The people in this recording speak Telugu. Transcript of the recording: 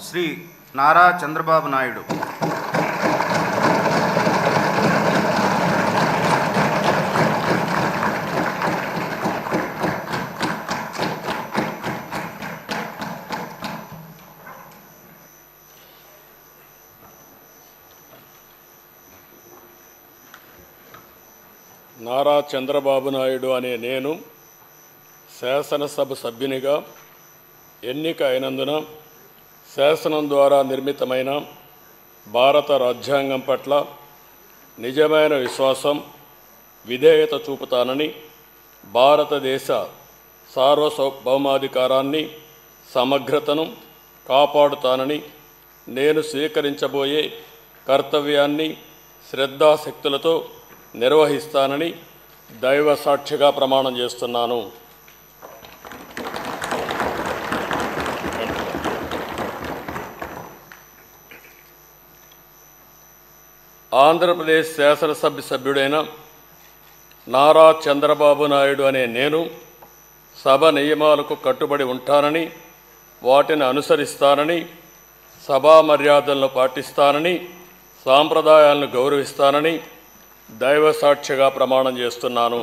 శ్రీ నారా చంద్రబాబు నాయుడు. నారా చంద్రబాబు నాయుడు అనే నేను శాసనసభ సభ్యునిగా ఎన్నిక అయినందున శాసనం ద్వారా నిర్మితమైన భారత రాజ్యాంగం పట్ల నిజమైన విశ్వాసం, విధేయత చూపుతానని, భారతదేశ సార్వభౌమాధికారాన్ని, సమగ్రతను కాపాడుతానని, నేను స్వీకరించబోయే కర్తవ్యాన్ని శ్రద్ధాశక్తులతో నిర్వహిస్తానని దైవ సాక్షిగా ప్రమాణం చేస్తున్నాను. ఆంధ్రప్రదేశ్ శాసనసభ సభ్యుడైన నారా చంద్రబాబు నాయుడు అనే నేను సభ నియమాలకు కట్టుబడి ఉంటానని, వాటిని అనుసరిస్తానని, సభా మర్యాదలను పాటిస్తానని, సాంప్రదాయాలను గౌరవిస్తానని దైవ సాక్షిగా ప్రమాణం చేస్తున్నాను.